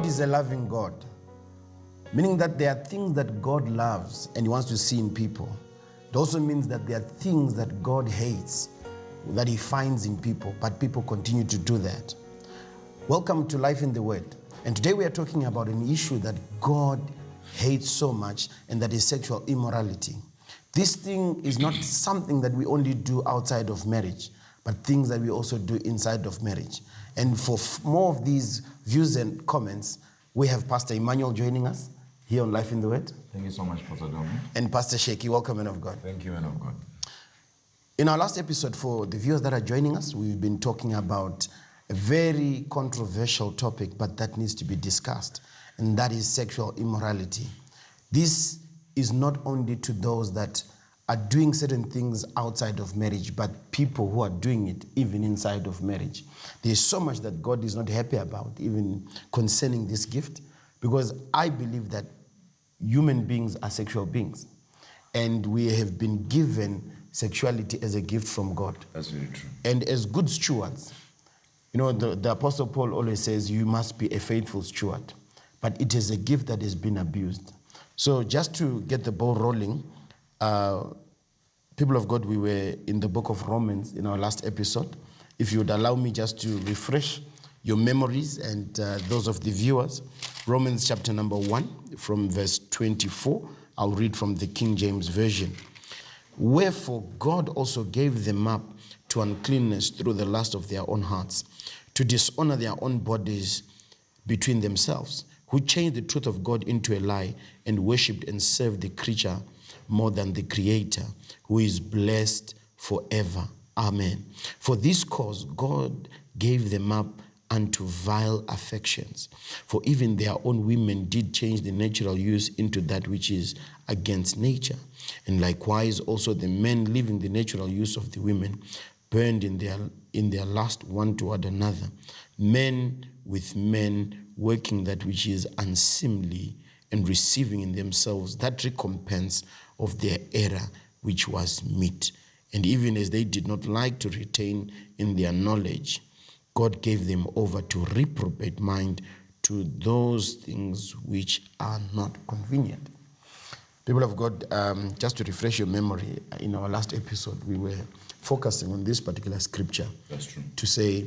God is a loving God, meaning that there are things that God loves and he wants to see in people. It also means that there are things that God hates, that he finds in people, but people continue to do that. Welcome to Life in the Word. And today we are talking about an issue that God hates so much, and that is sexual immorality. This thing is not something that we only do outside of marriage, but things that we also do inside of marriage. And for more of these views and comments, we have Pastor Emmanuel joining us here on Life in the Word. Thank you so much, Pastor Domi. And Pastor Sheki. Welcome, man of God. Thank you, man of God. In our last episode, for the viewers that are joining us, we've been talking about a very controversial topic, but that needs to be discussed, and that is sexual immorality. This is not only to those that are doing certain things outside of marriage, but people who are doing it even inside of marriage. There's so much that God is not happy about, even concerning this gift, because I believe that human beings are sexual beings, and we have been given sexuality as a gift from God. That's very true. And as good stewards, you know, the Apostle Paul always says you must be a faithful steward, but it is a gift that has been abused. So just to get the ball rolling, people of God, we were in the book of Romans in our last episode. If you would allow me just to refresh your memories and those of the viewers. Romans chapter number 1 from verse 24. I'll read from the King James Version. Wherefore God also gave them up to uncleanness through the lust of their own hearts, to dishonor their own bodies between themselves, who changed the truth of God into a lie, and worshipped and served the creature more than the Creator, who is blessed forever. Amen. For this cause God gave them up unto vile affections. For even their own women did change the natural use into that which is against nature. And likewise also the men, leaving the natural use of the women, burned in their lust one toward another, men with men, working that which is unseemly, and receiving in themselves that recompense of their error which was meet. And even as they did not like to retain in their knowledge, God gave them over to reprobate mind, to those things which are not convenient. People of God, just to refresh your memory, in our last episode, we were focusing on this particular scripture. That's true. To say,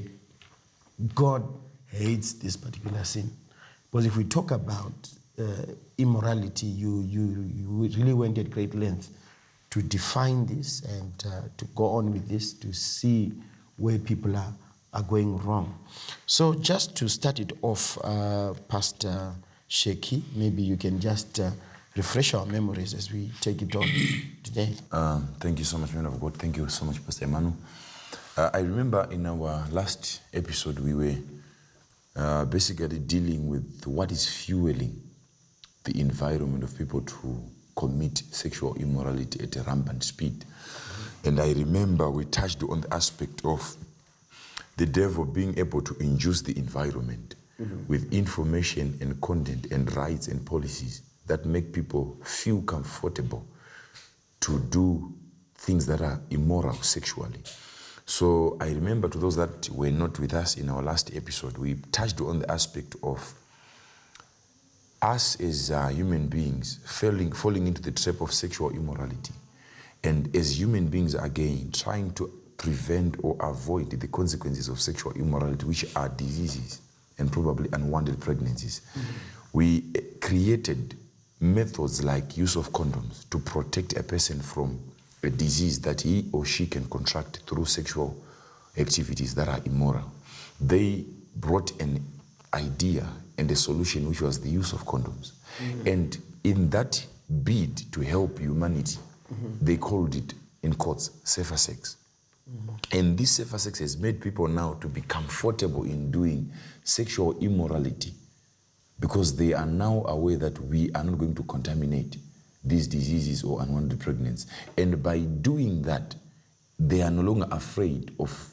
God hates this particular sin. Because if we talk about immorality, you really went at great length to define this and to go on with this, to see where people are going wrong. So just to start it off, Pastor Sheki, maybe you can just refresh our memories as we take it on today. Thank you so much, man of God. Thank you so much, Pastor Emmanuel. I remember in our last episode, we were basically dealing with what is fueling the environment of people to commit sexual immorality at a rampant speed. And I remember we touched on the aspect of the devil being able to induce the environment with information and content and rights and policies that make people feel comfortable to do things that are immoral sexually. So I remember, to those that were not with us in our last episode, we touched on the aspect of us as human beings falling into the trap of sexual immorality. And as human beings, again, trying to prevent or avoid the consequences of sexual immorality, which are diseases and probably unwanted pregnancies. We created methods like use of condoms to protect a person from a disease that he or she can contract through sexual activities that are immoral. They brought an idea and a solution, which was the use of condoms. And in that bid to help humanity, they called it, in quotes, safer sex. And this safer sex has made people now to be comfortable in doing sexual immorality, because they are now aware that we are not going to contaminate these diseases or unwanted pregnancies. And by doing that, they are no longer afraid of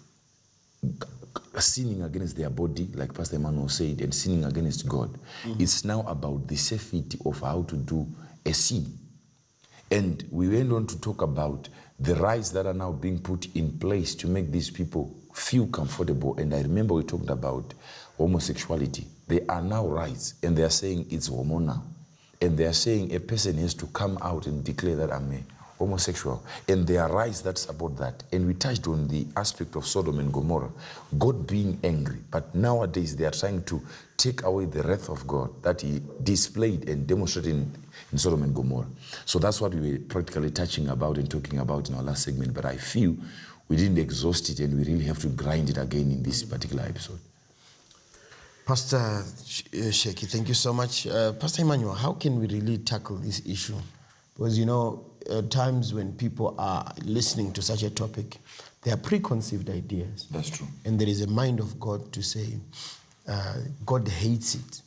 sinning against their body, like Pastor Emmanuel said, and sinning against God. It's now about the safety of how to do a sin. And we went on to talk about the rights that are now being put in place to make these people feel comfortable. And I remember we talked about homosexuality there are now rights, and they are saying it's hormonal. And they are saying a person has to come out and declare that I'm a homosexual. And there are rights that support that. And we touched on the aspect of Sodom and Gomorrah, God being angry. But nowadays they are trying to take away the wrath of God that he displayed and demonstrated in Sodom and Gomorrah. So that's what we were practically touching about and talking about in our last segment. But I feel we didn't exhaust it, and we really have to grind it again in this particular episode. Pastor Sheki, thank you so much. Pastor Emmanuel, how can we really tackle this issue? Because, times when people are listening to such a topic, there are preconceived ideas. That's true. And there is a mind of God to say, God hates it.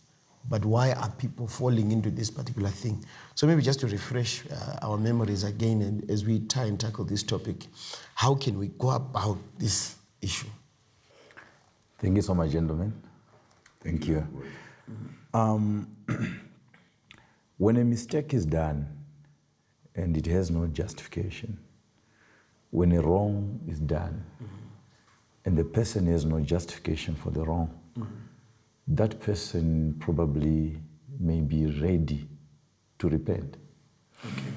But why are people falling into this particular thing? So maybe just to refresh our memories again, and as we try and tackle this topic, how can we go about this issue? Thank you so much, gentlemen. Thank you. When a mistake is done and it has no justification, when a wrong is done and the person has no justification for the wrong, that person probably may be ready to repent. Okay.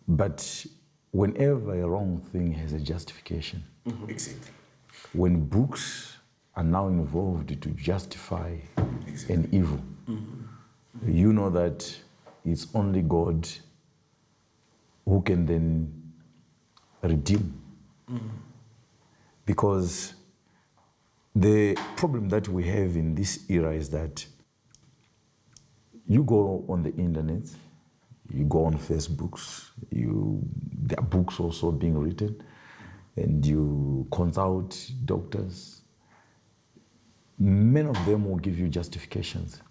But whenever a wrong thing has a justification, Exactly. when books are now involved to justify an evil, you know that it's only God who can then redeem. Because the problem that we have in this era is that you go on the internet, you go on Facebooks, there are books also being written, and you consult doctors. Many of them will give you justifications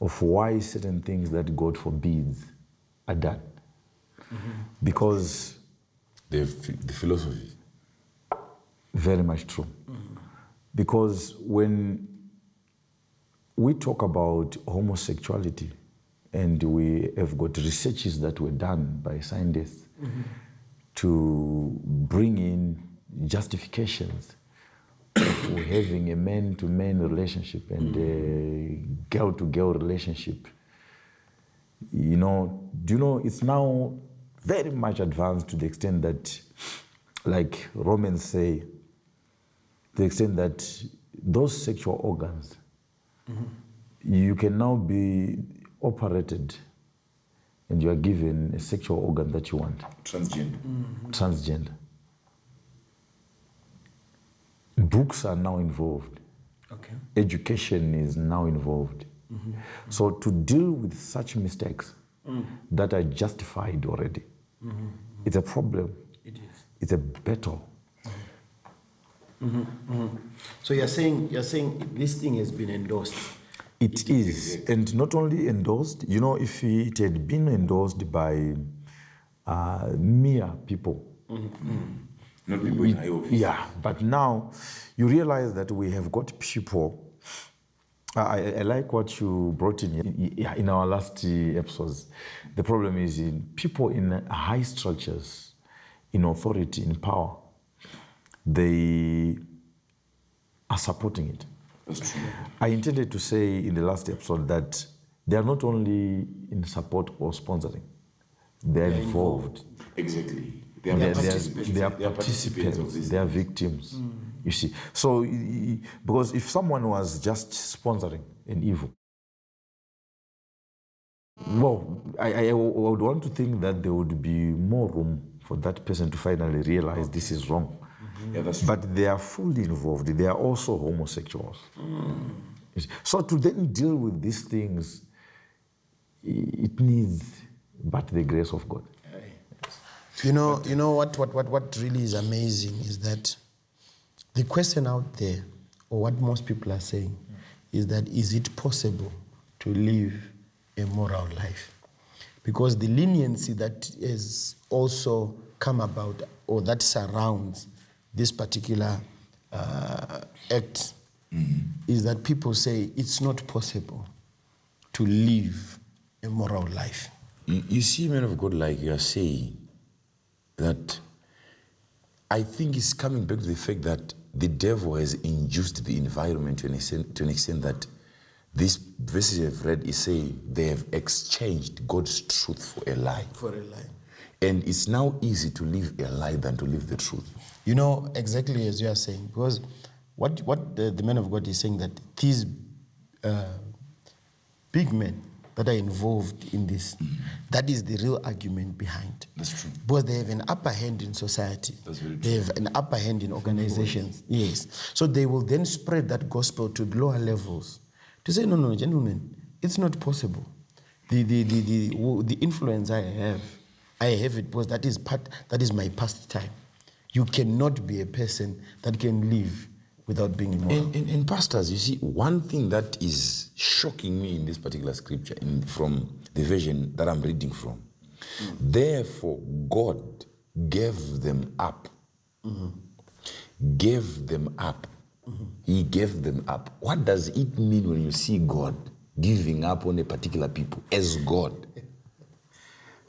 of why certain things that God forbids are done. Because The philosophy. very much true. Because when we talk about homosexuality, and we have got researches that were done by scientists to bring in justifications for having a man-to-man relationship and a girl-to-girl relationship. It's now very much advanced to the extent that, like Romans say, the extent that those sexual organs, you can now be operated and you are given a sexual organ that you want. Transgender. Books are now involved. Okay. Education is now involved. So to deal with such mistakes that are justified already, it's a problem. It is. It's a battle. So you're saying this thing has been endorsed. It is, and not only endorsed. If it had been endorsed by mere people, Not people in high office. yeah. But now you realize that we have got people. I like what you brought in our last episodes. The problem is in people in high structures, in authority, in power. They are supporting it. That's true. I intended to say in the last episode that they are not only in support or sponsoring, they are involved. Exactly. They are participants, of this. they are victims, you see. So, because if someone was just sponsoring an evil, well, I would want to think that there would be more room for that person to finally realize this is wrong. Yeah, that's true. But they are fully involved. They are also homosexuals. So to then deal with these things, it needs but the grace of God. You know what really is amazing is that the question out there, or what most people are saying, is that is it possible to live a moral life? Because the leniency that has also come about, or that surrounds this particular act, is that people say it's not possible to live a moral life. You see, man of God, like you are saying, that I think it's coming back to the fact that the devil has induced the environment to an extent that These verses I've read is saying they have exchanged God's truth for a lie. For a lie. And it's now easy to live a lie than to live the truth. You know, exactly as you are saying, because what the man of God is saying, that these big men that are involved in this, that is the real argument behind. That's true. Because they have an upper hand in society. That's very true. They have an upper hand in organizations. Yes. So they will then spread that gospel to lower levels to say, no, gentlemen, it's not possible. The influence I have it because that is my pastime. You cannot be a person that can live without being immoral. And pastors, you see, one thing that is shocking me in this particular scripture, from the version that I'm reading from, therefore God gave them up. Gave them up. He gave them up. What does it mean when you see God giving up on a particular people as God?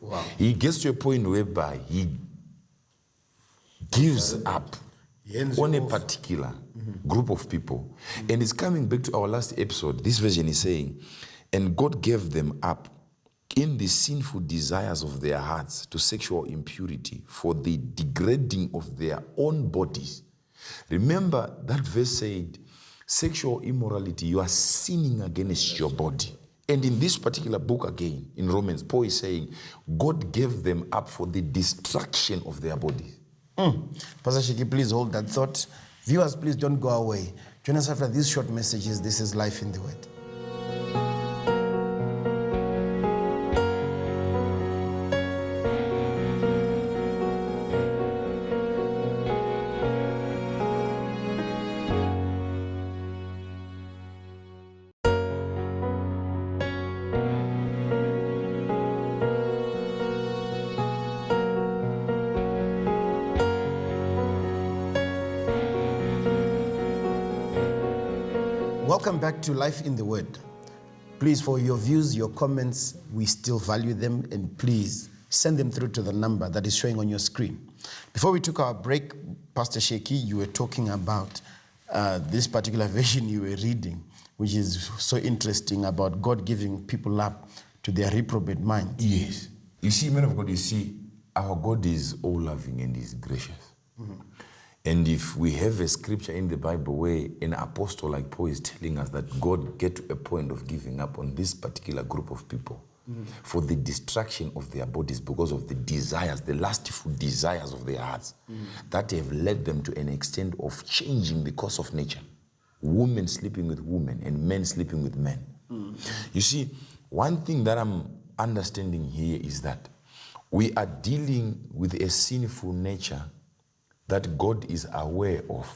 Wow. He gets to a point whereby he gives up on a particular group of people. And it's coming back to our last episode. This version is saying, and God gave them up in the sinful desires of their hearts to sexual impurity for the degrading of their own bodies. Remember that verse said, sexual immorality, you are sinning against your body. And in this particular book again, in Romans, Paul is saying, God gave them up for the destruction of their bodies. Pastor Shiki, please hold that thought. Viewers, please don't go away. Join us after these short messages. This is Life in the Word. Welcome back to Life in the Word. Please, for your views, your comments, we still value them, and please send them through to the number that is showing on your screen. Before we took our break, Pastor Sheki, you were talking about this particular version you were reading, which is so interesting, about God giving people up to their reprobate mind. Yes. You see, man of God, you see, our God is all-loving and is gracious. And if we have a scripture in the Bible where an apostle like Paul is telling us that God get to a point of giving up on this particular group of people for the destruction of their bodies because of the desires, the lustful desires of their hearts, that have led them to an extent of changing the course of nature. Women sleeping with women and men sleeping with men. You see, one thing that I'm understanding here is that we are dealing with a sinful nature that God is aware of.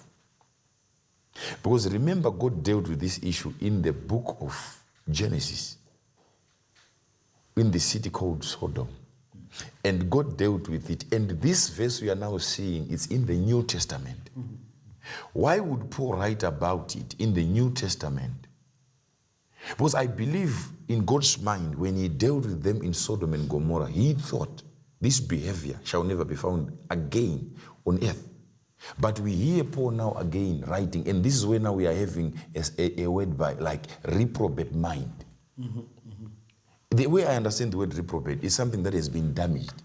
Because remember, God dealt with this issue in the book of Genesis, in the city called Sodom. And God dealt with it. And this verse we are now seeing is in the New Testament. Why would Paul write about it in the New Testament? Because I believe in God's mind, when he dealt with them in Sodom and Gomorrah, he thought this behavior shall never be found again on earth. But we hear Paul now again writing, and this is where now we are having a word by like reprobate mind. The way I understand the word reprobate is something that has been damaged.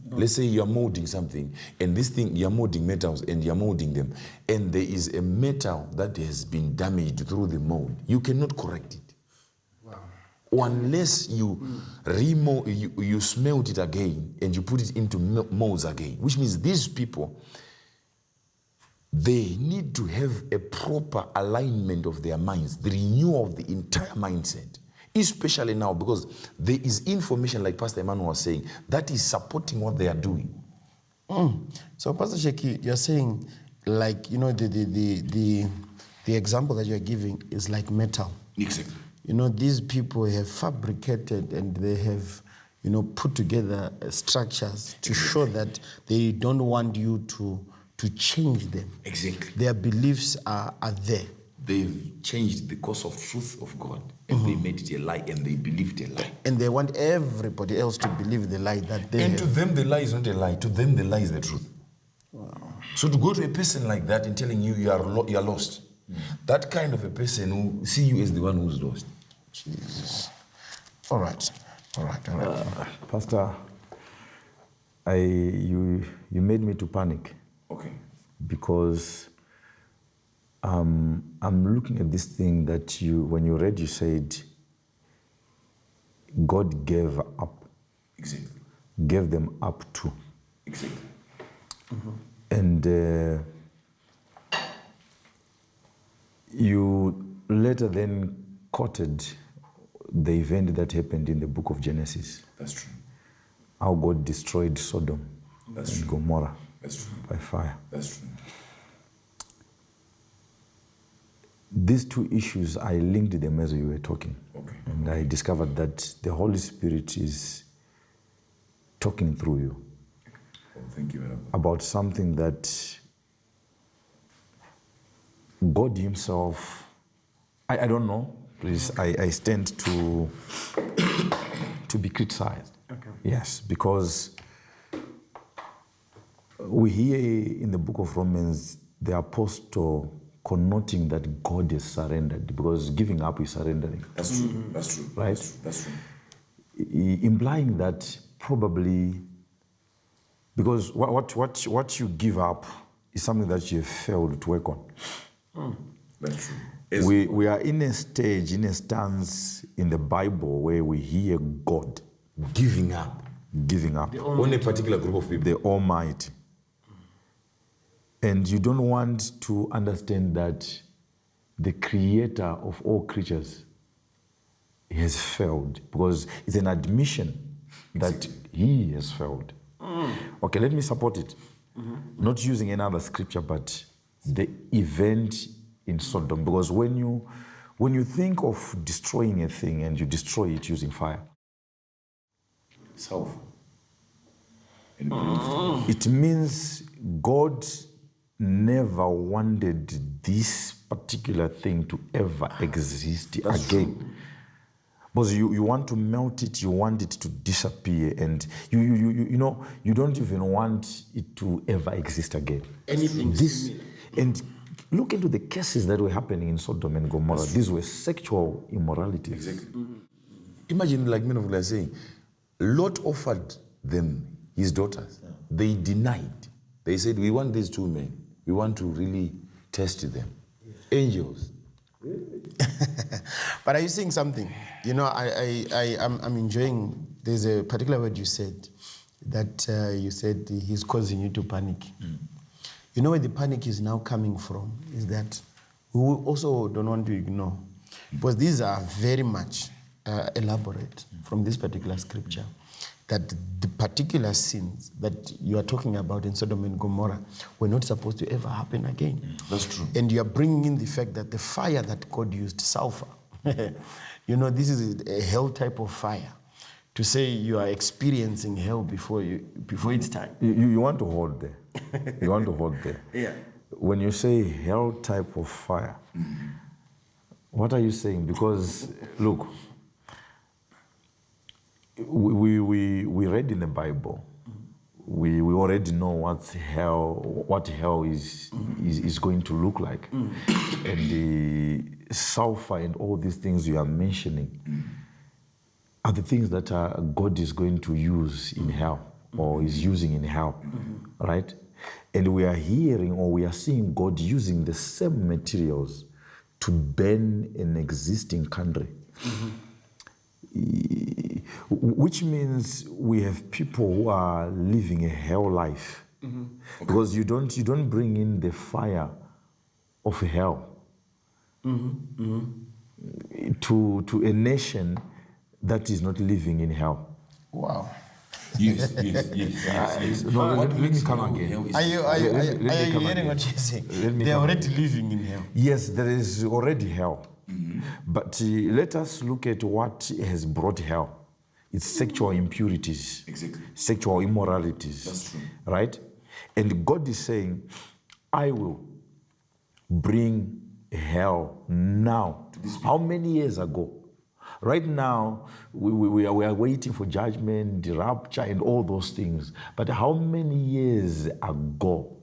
Let's say you are molding something, and this thing, you are molding metals and you are molding them, and there is a metal that has been damaged through the mold. You cannot correct it. Unless you you smelt it again and you put it into molds again, which means these people, they need to have a proper alignment of their minds, the renewal of the entire mindset, especially now because there is information, like Pastor Emmanuel was saying, that is supporting what they are doing. So Pastor Sheki, you're saying, like, you know, the example that you're giving is like metal. Exactly. You know, these people have fabricated and they have, you know, put together structures to show that they don't want you to change them. Exactly. Their beliefs are there. They've changed the course of truth of God, and they made it a lie, and they believed a lie. And they want everybody else to believe the lie that they have. To them, the lie is not a lie. To them, the lie is the truth. So to go to a person like that and telling you you are lost, That kind of a person who see you as the one who's lost. Jesus. All right. Pastor, you made me to panic. Okay. Because I'm looking at this thing that when you read, you said, God gave up. Exactly. Gave them up to. Exactly. And you later then quoted the event that happened in the book of Genesis. That's true. How God destroyed Sodom and Gomorrah by fire. That's true. These two issues, I linked them as we were talking. Okay. And I discovered that the Holy Spirit is talking through you. Oh, thank you, madam. About something that God Himself, I don't know, please, I stand to be criticized. Okay. Yes, because we hear in the book of Romans the apostle connoting that God is surrendered, because giving up is surrendering. That's true. That's true. Right? That's true. Implying that probably, because what you give up is something that you have failed to work on. That's true. We are in a stage, in a stance in the Bible where we hear God Giving up on a particular group of people. the Almighty. And you don't want to understand that the creator of all creatures has failed, because it's an admission that he has failed. Okay, let me support it. Not using another scripture, but the event in Sodom. Because when you think of destroying a thing and you destroy it using fire, Sulfur. And brimstone. it means God never wanted this particular thing to ever exist again. Because you want to melt it, you want it to disappear, and you know, you don't even want it to ever exist again. Anything similar. And look into the cases that were happening in Sodom and Gomorrah. These were sexual immoralities. Exactly. Imagine, like men of God are saying, Lot offered them his daughters. Yeah. They denied. They said, we want these two men. We want to really test them. Yeah. Angels. But are you saying something? You know, I'm enjoying, there's a particular word you said, that you said he's causing you to panic. You know where the panic is now coming from is that we also don't want to ignore, because these are very much elaborate from this particular scripture, that the particular sins that you are talking about in Sodom and Gomorrah were not supposed to ever happen again. That's true. And you are bringing in the fact that the fire that God used, sulfur, you know, this is a hell type of fire. To say you are experiencing hell before it's time. You want to hold there. You want to hold there. Yeah. When you say hell type of fire, what are you saying? Because, look, we read in the Bible, we already know what hell is going to look like. And the sulfur and all these things you are mentioning are the things that God is going to use in hell, or is using in hell, right? And we are hearing, or we are seeing God using the same materials to burn an existing country. Which means we have people who are living a hell life. Okay. Because you don't bring in the fire of hell to a nation that is not living in hell. Wow. Yes. No, let me come again. Are you hearing what you're saying? They are already living in hell. Yes, there is already hell. But let us look at what has brought hell. It's sexual impurities, Exactly. sexual immoralities. That's true. Right? And God is saying, I will bring hell now. How many years ago? Right now, we are waiting for judgment, the rapture, and all those things. But how many years ago,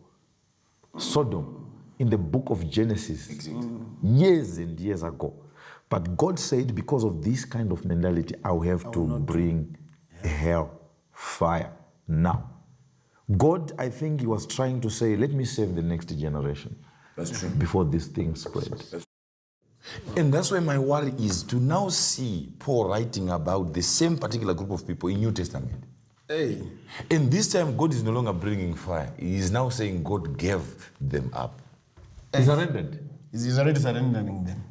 Sodom in the book of Genesis, years and years ago. But God said, because of this kind of mentality, I will have to bring hell, fire now. God, I think he was trying to say, let me save the next generation. That's true. Before this thing spread. And that's why my worry is to now see Paul writing about the same particular group of people in New Testament. Hey. And this time, God is no longer bringing fire. He is now saying God gave them up. He surrendered. He's already surrendering them.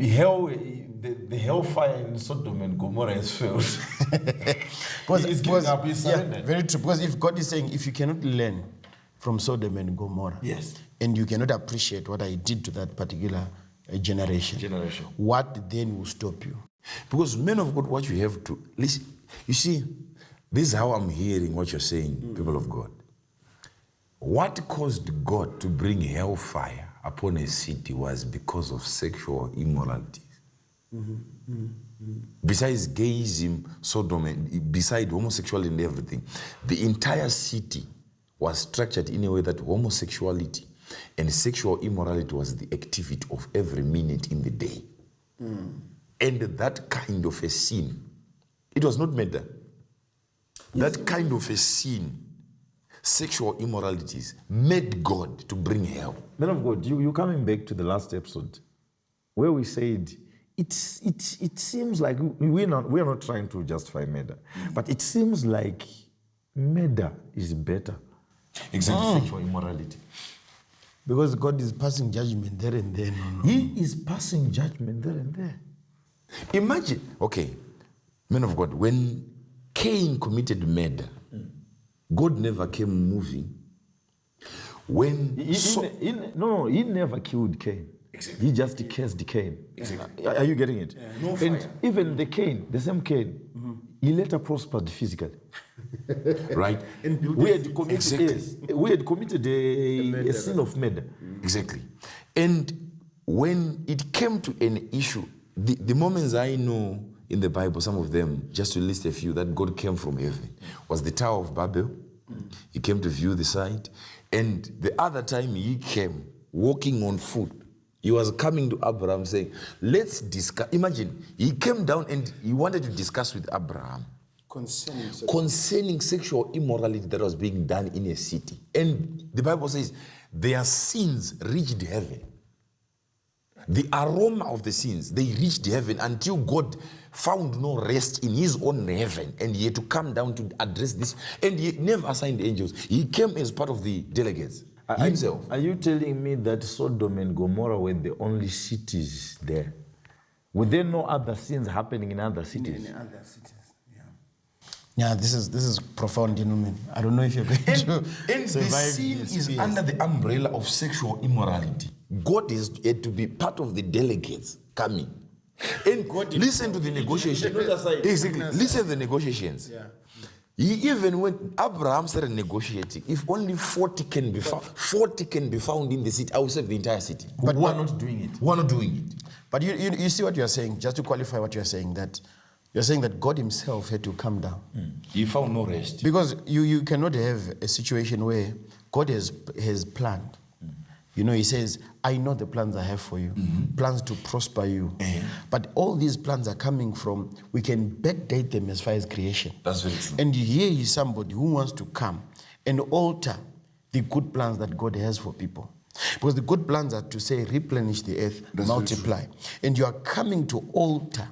Hell, the hellfire in Sodom and Gomorrah is failed. He's giving up, he's surrendered. Very true. Because if God is saying, if you cannot learn from Sodom and Gomorrah, yes, and you cannot appreciate what I did to that particular generation, what then will stop you? Because men of God, what you have to listen, you see, this is how I'm hearing what you're saying, people of God. What caused God to bring hellfire upon a city was because of sexual immorality. Besides gayism, Sodom, and besides homosexuality and everything, the entire city was structured in a way that homosexuality and sexual immorality was the activity of every minute in the day. And that kind of a sin, it was not murder. That kind of a sin, sexual immoralities, made God to bring hell. Men of God, you coming back to the last episode where we said it seems like we are not trying to justify murder, but it seems like murder is better. Exactly. Sexual immorality. Because God is passing judgment there and then. He is passing judgment there and there. Imagine, okay, men of God, when Cain committed murder, God never came moving. When he never killed Cain. Exactly. He just cursed Cain. Exactly. Are you getting it? Yeah. No fire. And even the same Cain, he later prospered physically. Right? And we had committed a sin of murder. Exactly. And when it came to an issue, the moments I know in the Bible, some of them, just to list a few, that God came from heaven, was the Tower of Babel. He came to view the site. And the other time he came walking on foot, he was coming to Abraham saying, let's discuss. Imagine, he came down and he wanted to discuss with Abraham concerning sexual immorality that was being done in a city. And the Bible says, their sins reached heaven. The aroma of the sins, they reached heaven until God found no rest in his own heaven, and he had to come down to address this. And he never assigned angels. He came as part of the delegates himself. Are you telling me that Sodom and Gomorrah were the only cities there? Were there no other sins happening in other cities? In other cities, yeah. Yeah, this is profound, man. I don't know if you're going to and survive. The sin is under the umbrella of sexual immorality. God is to be part of the delegates coming. And God listen to the negotiations. Exactly. Listen to the negotiations. Yeah. Even when Abraham started negotiating, if only 40 can be found in the city, I will save the entire city. But we're not doing it. We're not doing it. But you see what you're saying, just to qualify what you're saying, that you're saying that God himself had to come down. He found no rest. Because you cannot have a situation where God has planned. You know, he says, I know the plans I have for you, plans to prosper you. But all these plans are coming from, we can backdate them as far as creation. That's very true. And here is somebody who wants to come and alter the good plans that God has for people. Because the good plans are to say, replenish the earth, multiply. And you are coming to alter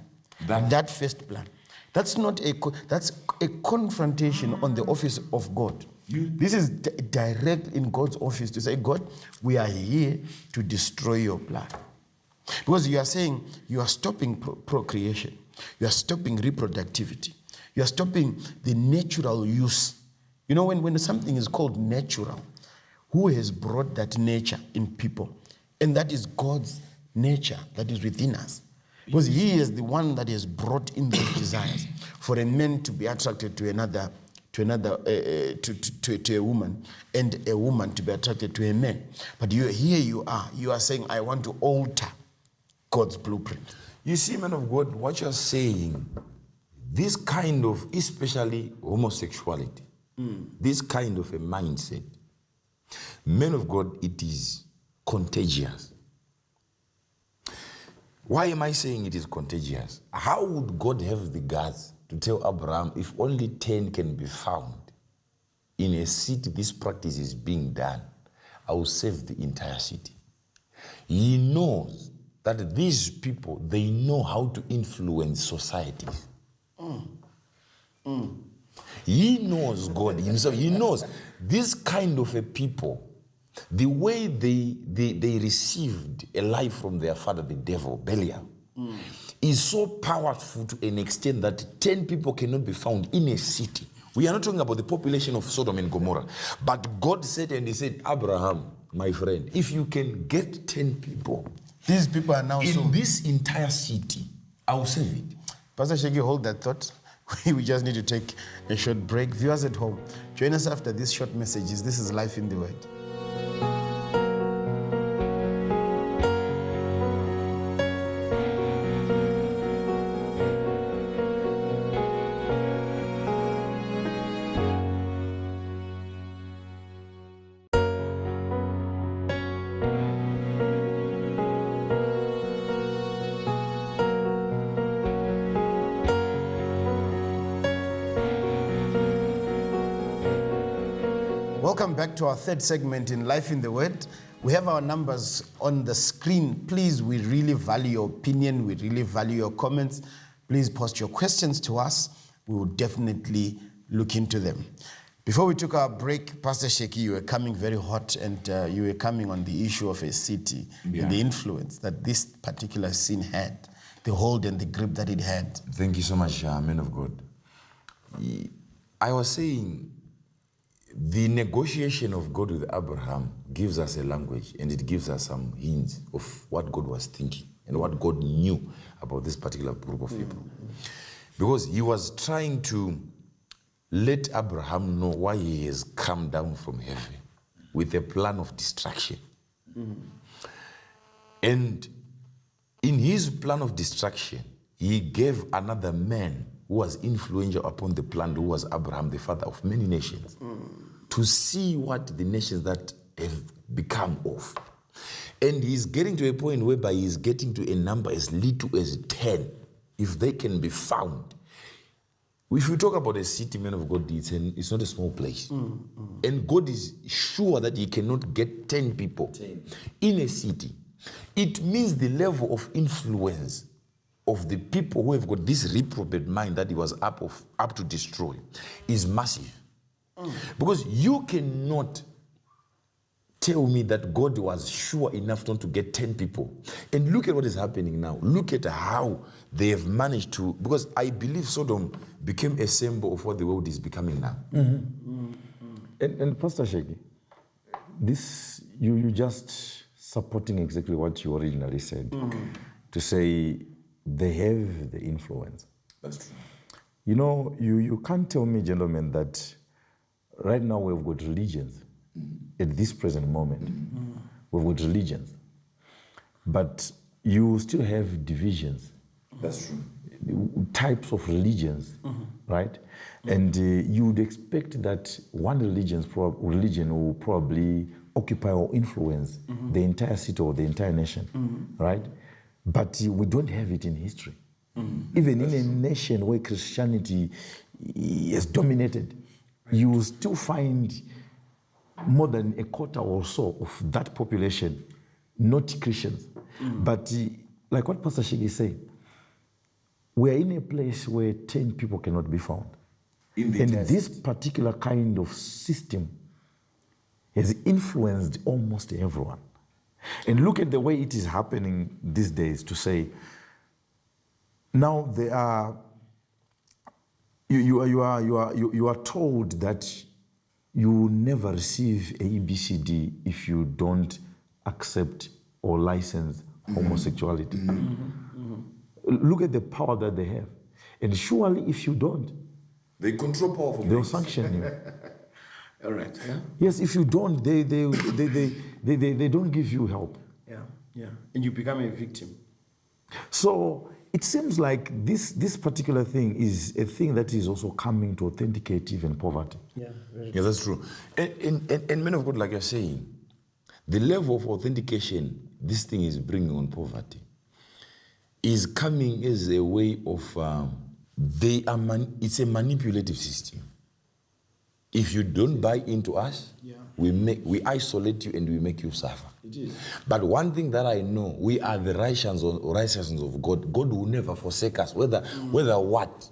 that first plan. That's not that's a confrontation on the office of God. This is direct in God's office to say, God, we are here to destroy your plan. Because you are saying you are stopping procreation. You are stopping reproductivity. You are stopping the natural use. You know, when something is called natural, who has brought that nature in people? And that is God's nature that is within us. Because he is the one that has brought in those desires for a man to be attracted to another, to a woman, and a woman to be attracted to a man. But here you are saying, I want to alter God's blueprint. You see, man of God, what you're saying, this kind of, especially homosexuality, this kind of a mindset, men of God, it is contagious. Why am I saying it is contagious? How would God have the guts to tell Abraham, if only 10 can be found in a city this practice is being done, I will save the entire city? He knows that these people, they know how to influence societies. He knows God himself. He knows this kind of a people, the way they received a lie from their father, the devil, Belial, is so powerful to an extent that 10 people cannot be found in a city. We are not talking about the population of Sodom and Gomorrah. But God said, and he said, Abraham, my friend, if you can get 10 people, these people are now in this entire city, I will save it. Pastor Sheki, hold that thought. We just need to take a short break. Viewers at home, join us after these short messages. This is Life in the Word. Welcome back to our third segment in Life in the Word. We have our numbers on the screen. Please, we really value your opinion. We really value your comments. Please post your questions to us. We will definitely look into them. Before we took our break, Pastor Sheki, you were coming very hot, and you were coming on the issue of a city and the influence that this particular sin had, the hold and the grip that it had. Thank you so much, man of God. I was saying, the negotiation of God with Abraham gives us a language, and it gives us some hints of what God was thinking and what God knew about this particular group of people. Because he was trying to let Abraham know why he has come down from heaven with a plan of destruction. And in his plan of destruction, he gave another man who was influential upon the plan, who was Abraham, the father of many nations, to see what the nations that have become of. And he's getting to a point whereby he's getting to a number as little as 10, if they can be found. If we talk about a city, man of God, it's not a small place. And God is sure that he cannot get 10 people in a city. It means the level of influence of the people who have got this reprobate mind that he was up to destroy is massive. Because you cannot tell me that God was sure enough not to get 10 people. And look at what is happening now. Look at how they have managed to, because I believe Sodom became a symbol of what the world is becoming now. And Pastor Sheki, this, you just supporting exactly what you originally said, to say they have the influence. That's true. You know, you can't tell me, gentlemen, that right now we've got religions. At this present moment, we've got religions. But you still have divisions. That's true. Types of religions, right? And you would expect that one religion will probably occupy or influence the entire city or the entire nation, right? But we don't have it in history. Even in a nation where Christianity is dominated, you will still find more than a quarter or so of that population not Christians. But like what Pastor Shigi said, we are in a place where 10 people cannot be found. And this particular kind of system has influenced almost everyone. And look at the way it is happening these days, to say, now there are, you are told that you will never receive a EBCD if you don't accept or license homosexuality. Look at the power that they have. And surely if you don't, they control power. They'll sanction you. All right. Yeah. Yes, if you don't, they don't give you help. Yeah. And you become a victim. So it seems like this particular thing is a thing that is also coming to authenticate even poverty. Yeah. Yeah, that's true. And men of God, like you're saying, the level of authentication this thing is bringing on poverty is coming as a way of, it's a manipulative system. If you don't buy into us, we isolate you and we make you suffer. It is. But one thing that I know, we are the righteousness of God. God will never forsake us, whether what.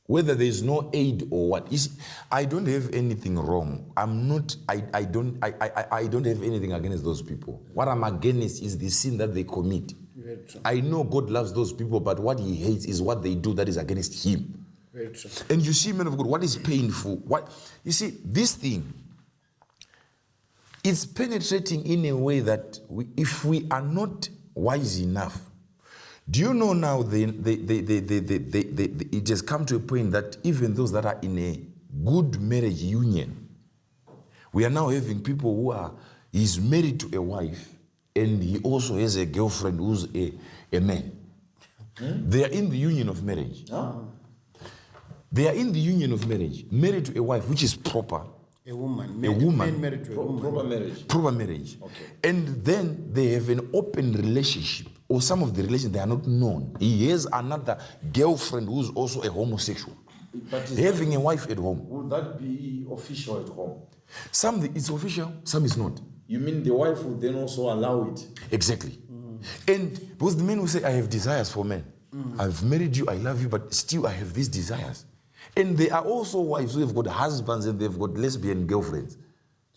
Whether there is no aid or what. You see, I don't have anything wrong. I don't have anything against those people. What I'm against is the sin that they commit. I know God loves those people, but what he hates is what they do that is against him. And you see, men of God, what is painful? You see, this thing, it's penetrating in a way that if we are not wise enough, do you know now it has come to a point that even those that are in a good marriage union, we are now having people who he's married to a wife and he also has a girlfriend who's a man. They are in the union of marriage. They are in the union of marriage, married to a wife which is proper. A woman. Man married to a woman. Proper marriage. Proper marriage. Okay. And then they have an open relationship, or some of the relations they are not known. He has another girlfriend who's also a homosexual. But having a wife at home. Would that be official at home? Some it's official, some is not. You mean the wife would then also allow it? Exactly. And because the men will say, I have desires for men. I've married you, I love you, but still I have these desires. And there are also wives who have got husbands and they've got lesbian girlfriends.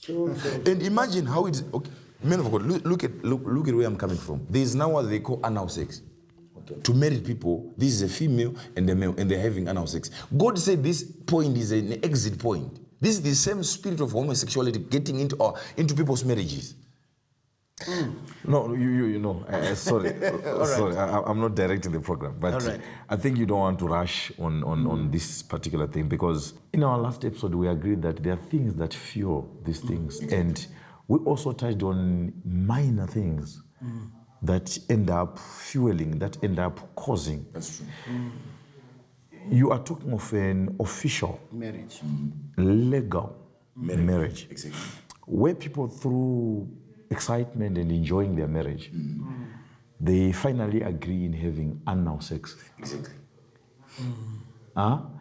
Sure. And imagine how it's, okay, men of God, look at where I'm coming from. There is now what they call anal sex. Okay. To married people, this is a female and a male, and they're having anal sex. God said this point is an exit point. This is the same spirit of homosexuality getting into people's marriages. No, you know, sorry, sorry, I'm not directing the program, but I think you don't want to rush on this particular thing, because in our last episode we agreed that there are things that fuel these things, and we also touched on minor things that end up fueling, that end up causing. That's true. You are talking of an official marriage, legal marriage, exactly, where people through excitement and enjoying their marriage, they finally agree in having anal sex. Exactly.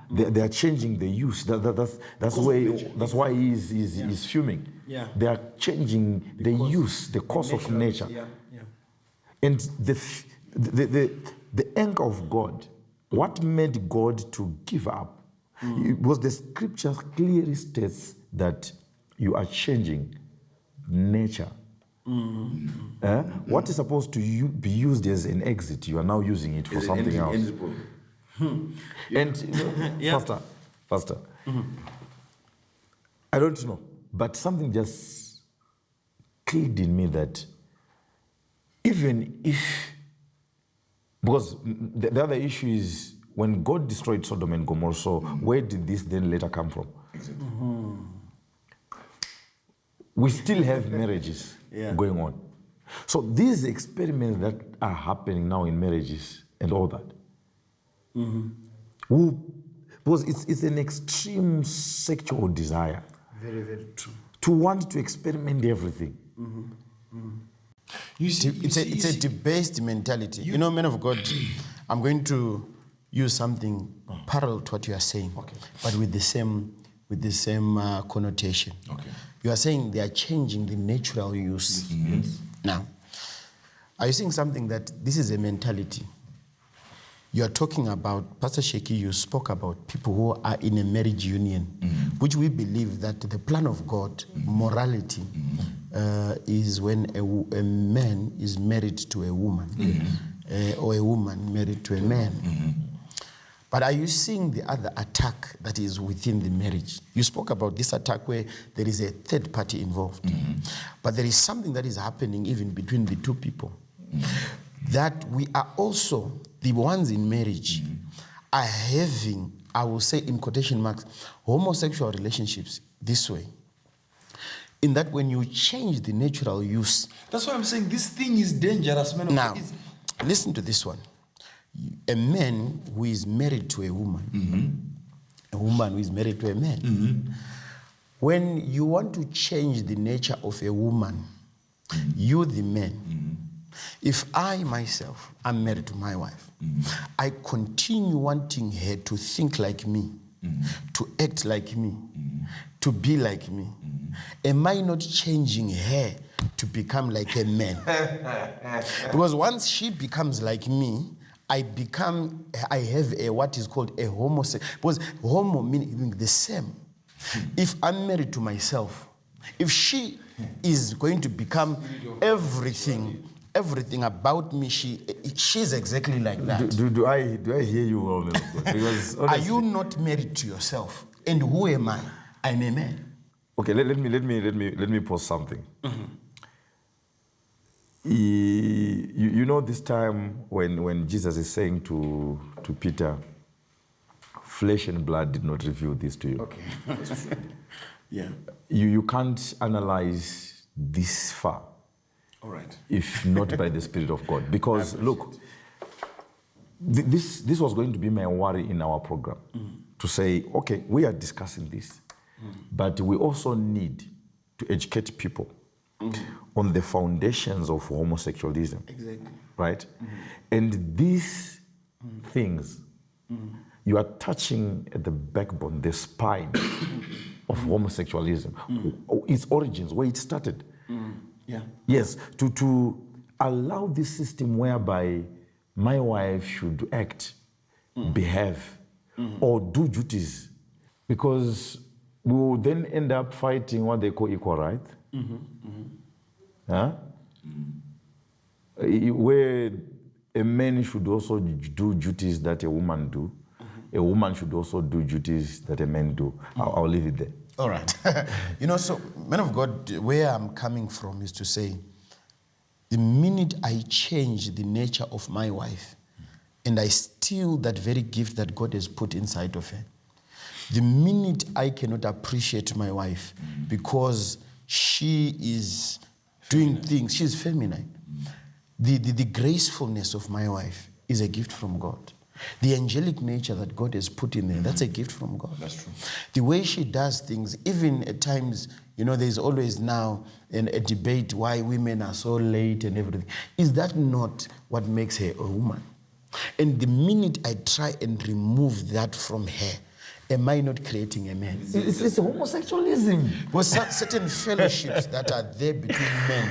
They are changing the use. That's why he's fuming. Yeah. They are changing the use, the course of nature. Yeah. And the anger of God, what made God to give up, was the scripture clearly states that you are changing nature. What is supposed to be used as an exit, you are now using it for something else. And Pastor, I don't know, but something just clicked in me that even if, because the other issue is when God destroyed Sodom and Gomorrah, so where did this then later come from? Exactly. We still have marriages going on. So these experiments that are happening now in marriages and all that, because it's an extreme sexual desire. Very, very true. To want to experiment everything. You see, it's a debased mentality. You know, men of God, I'm going to use something parallel to what you are saying, but with the same connotation. Okay. You are saying they are changing the natural use. Yes. Now, are you saying something that this is a mentality? You are talking about, Pastor Sheki, you spoke about people who are in a marriage union, which we believe that the plan of God, morality, is when a man is married to a woman, or a woman married to a man. But are you seeing the other attack that is within the marriage? You spoke about this attack where there is a third party involved. But there is something that is happening even between the two people. That we are also, the ones in marriage, are having, I will say in quotation marks, homosexual relationships this way. In that when you change the natural use. That's why I'm saying this thing is dangerous, man. Now, listen to this one. A man who is married to a woman, a woman who is married to a man, when you want to change the nature of a woman You, the man, if I myself am married to my wife, I continue wanting her to think like me, to act like me, to be like me. Am I not changing her to become like a man? Because once she becomes like me, I have a what is called a homosexual, because homo meaning the same. If I'm married to myself, if she is going to become everything about me, she's exactly like that. Do I hear you well, man of God? Because are you not married to yourself? And who am I? I'm a man. Okay, let me pause something. You know this time when Jesus is saying to Peter, flesh and blood did not reveal this to you. Okay, that's true. Yeah. You can't analyze this far. All right. If not by the Spirit of God. Because look, this was going to be my worry in our program. To say, okay, we are discussing this, but we also need to educate people on the foundations of homosexualism. Exactly. Right? And these things, you are touching at the backbone, the spine of homosexualism, its origins, where it started. Yeah. Yes, to allow this system whereby my wife should act, behave, or do duties, because we will then end up fighting what they call equal rights. Huh? Where a man should also do duties that a woman do. A woman should also do duties that a man do. I'll leave it there. All right. So, man of God, where I'm coming from is to say, the minute I change the nature of my wife and I steal that very gift that God has put inside of her, the minute I cannot appreciate my wife because she is doing things, she's feminine. The gracefulness of my wife is a gift from God. The angelic nature that God has put in there, that's a gift from God. That's true. The way she does things, even at times, there's always now a debate why women are so late and everything. Is that not what makes her a woman? And the minute I try and remove that from her, am I not creating a man? It's homosexualism. Well, certain fellowships that are there between men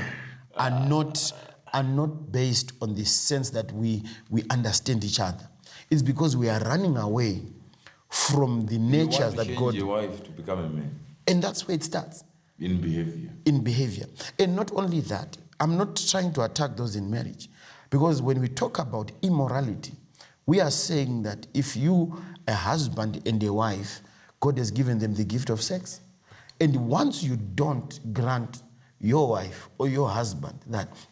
are not based on the sense that we understand each other. It's because we are running away from the natures that God... your wife to become a man. And that's where it starts. In behavior. In behavior. And not only that, I'm not trying to attack those in marriage. Because when we talk about immorality, we are saying that if you, a husband and a wife, God has given them the gift of sex. And once you don't grant your wife or your husband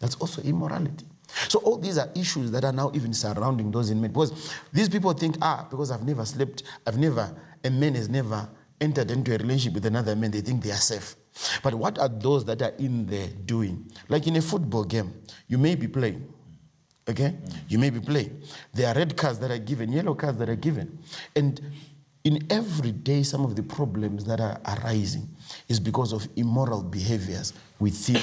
that's also immorality. So all these are issues that are now even surrounding those in marriage. Because these people think, because I've never slept, a man has never entered into a relationship with another man, they think they are safe. But what are those that are in there doing? Like in a football game, you may be playing, okay? You may be playing. There are red cards that are given, yellow cards that are given. And in every day, some of the problems that are arising is because of immoral behaviors within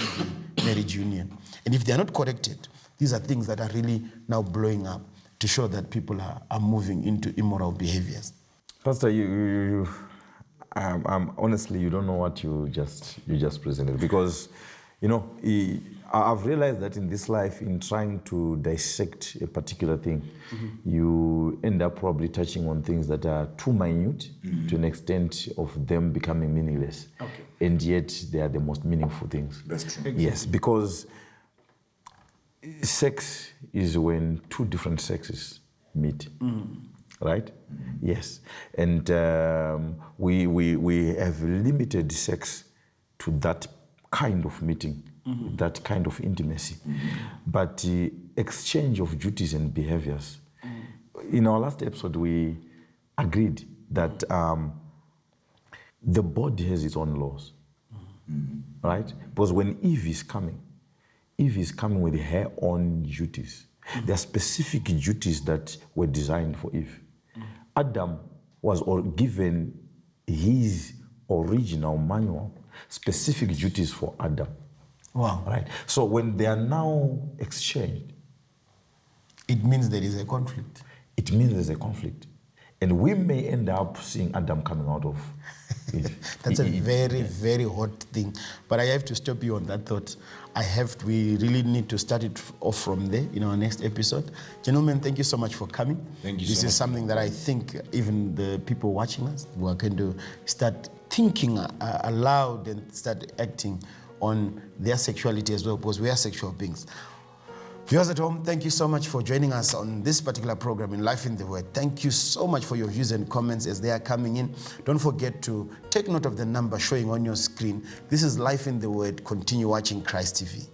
the marriage union. And if they are not corrected, these are things that are really now blowing up to show that people are moving into immoral behaviors. Pastor, honestly, you don't know what you just presented, because, I've realized that in this life, in trying to dissect a particular thing, you end up probably touching on things that are too minute to an extent of them becoming meaningless. Okay. And yet they are the most meaningful things. That's true. Exactly. Yes, because sex is when two different sexes meet. Right? Yes. And we have limited sex to that kind of meeting, that kind of intimacy. But exchange of duties and behaviors. In our last episode, we agreed that the body has its own laws. Right? Because when Eve is coming with her own duties. There are specific duties that were designed for Eve. Adam was given his original manual, specific duties for Adam. Wow. Right? So when they are now exchanged, It means there is a conflict. it means there's a conflict. And we may end up seeing Adam coming out of Eve. That's a very, very hot thing. But I have to stop you on that thought. We really need to start it off from there in our next episode. Gentlemen, thank you so much for coming. Thank you This so is much. something that I think even the people watching us were going to start thinking aloud and start acting on their sexuality as well, because we are sexual beings. Viewers at home, thank you so much for joining us on this particular program in Life in the Word. Thank you so much for your views and comments as they are coming in. Don't forget to take note of the number showing on your screen. This is Life in the Word. Continue watching Christ TV.